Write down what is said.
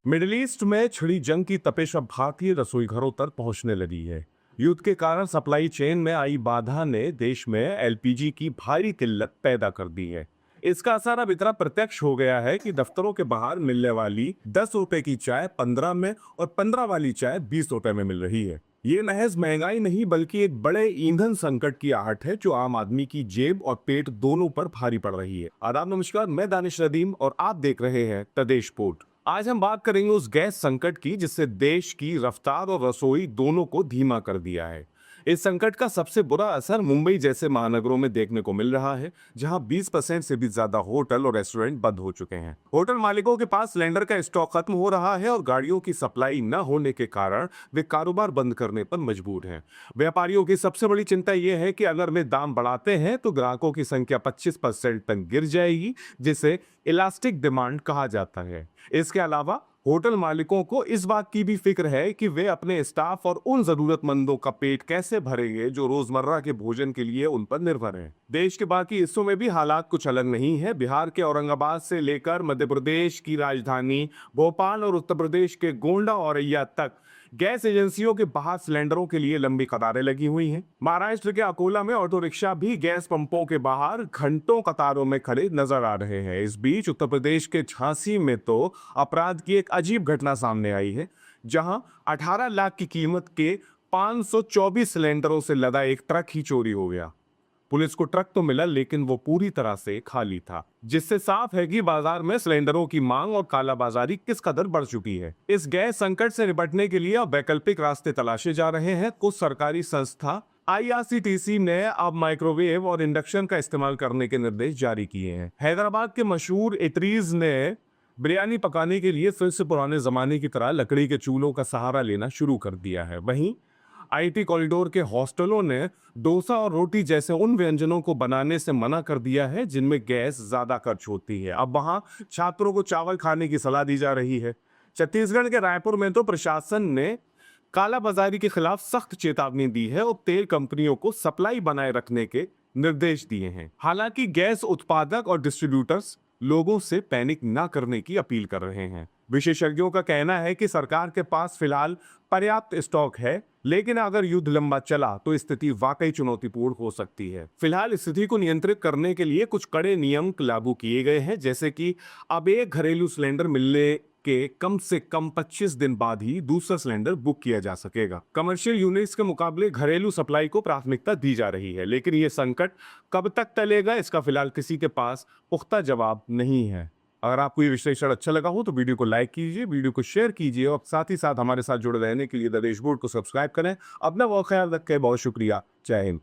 Middle east में छिड़ी जंग की तपिश अब भारतीय रसोई घरों तक पहुंचने लगी है। युद्ध के कारण सप्लाई चेन में आई बाधा ने देश में एलपीजी की भारी किल्लत पैदा कर दी है। इसका असर अब इतना प्रत्यक्ष हो गया है कि दफ्तरों के बाहर मिलने वाली 10 रुपए की चाय 15 में और 15 वाली चाय 20 रुपए में मिल रही है। ये महज महंगाई नहीं बल्कि एक बड़े ईंधन संकट की आहट है जो आम आदमी की जेब और पेट दोनों पर भारी पड़ रही है। आदाब नमस्कार, मैं दानिश रदीम और आप देख रहे हैं तदेश पोर्ट। आज हम बात करेंगे उस गैस संकट की जिससे देश की रफ्तार और रसोई दोनों को धीमा कर दिया है। इस संकट का सबसे बुरा असर मुंबई जैसे महानगरों में देखने को मिल रहा है, जहां 20% से भी ज्यादा होटल और रेस्टोरेंट बंद हो चुके हैं। होटल मालिकों के पास सिलेंडर का स्टॉक खत्म हो रहा है और गाड़ियों की सप्लाई न होने के कारण वे कारोबार बंद करने पर मजबूर हैं। व्यापारियों की सबसे बड़ी चिंता यह है कि अगर वे दाम बढ़ाते हैं तो ग्राहकों की संख्या 25% तक गिर जाएगी, जिसे इलास्टिक डिमांड कहा जाता है। इसके अलावा होटल मालिकों को इस बात की भी फिक्र है कि वे अपने स्टाफ और उन जरूरतमंदों का पेट कैसे भरेंगे जो रोजमर्रा के भोजन के लिए उन पर निर्भर हैं। देश के बाकी हिस्सों में भी हालात कुछ अलग नहीं है। बिहार के औरंगाबाद से लेकर मध्य प्रदेश की राजधानी भोपाल और उत्तर प्रदेश के गोंडा औरैया तक गैस एजेंसियों के बाहर सिलेंडरों के लिए लंबी कतारें लगी हुई हैं। महाराष्ट्र के अकोला में ऑटो रिक्शा भी गैस पंपों के बाहर घंटों कतारों में खड़े नजर आ रहे हैं। इस बीच उत्तर प्रदेश के झांसी में तो अपराध की एक अजीब घटना सामने आई है, जहां 18 लाख की कीमत के 524 सिलेंडरों से लदा एक ट्रक ही चोरी हो गया। पुलिस को ट्रक तो मिला लेकिन वो पूरी तरह से खाली था, जिससे साफ है कि बाजार में सिलेंडरों की मांग और कालाबाजारी किस कदर बढ़ चुकी है। इस गैस संकट से निपटने के लिए अब वैकल्पिक रास्ते तलाशे जा रहे हैं। कुछ सरकारी संस्था आईआरसीटीसी ने अब माइक्रोवेव और इंडक्शन का इस्तेमाल करने के निर्देश जारी किए हैं। हैदराबाद के मशहूर इतरीज ने बिरयानी पकाने के लिए फिर से पुराने जमाने की तरह लकड़ी के चूल्हों का सहारा लेना शुरू कर दिया है। वहीं आईटी कॉरिडोर के हॉस्टलों ने डोसा और रोटी जैसे उन व्यंजनों को बनाने से मना कर दिया है जिनमें गैस ज्यादा खर्च होती है। अब वहां छात्रों को चावल खाने की सलाह दी जा रही है। छत्तीसगढ़ के रायपुर में तो प्रशासन ने कालाबाजारी के खिलाफ सख्त चेतावनी दी है और तेल कंपनियों को सप्लाई बनाए रखने के निर्देश दिए हैं। हालांकि गैस उत्पादक और डिस्ट्रीब्यूटर्स लोगों से पैनिक ना करने की अपील कर रहे हैं। विशेषज्ञों का कहना है कि सरकार के पास फिलहाल पर्याप्त स्टॉक है, लेकिन अगर युद्ध लंबा चला तो स्थिति वाकई चुनौतीपूर्ण हो सकती है। फिलहाल स्थिति को नियंत्रित करने के लिए कुछ कड़े नियम लागू किए गए हैं, जैसे कि अब एक घरेलू सिलेंडर मिलने के कम से कम 25 दिन बाद ही दूसरा सिलेंडर बुक किया जा सकेगा। कमर्शियल यूनिट्स के मुकाबले घरेलू सप्लाई को प्राथमिकता दी जा रही है, लेकिन यह संकट कब तक टलेगा इसका फिलहाल किसी के पास पुख्ता जवाब नहीं है। अगर आपको ये विश्लेषण अच्छा लगा हो तो वीडियो को लाइक कीजिए, वीडियो को शेयर कीजिए और साथ ही साथ हमारे साथ जुड़े रहने के लिए द देश बोर्ड को सब्सक्राइब करें। अपना बहुत ख्याल रखें। बहुत शुक्रिया। जय हिंद।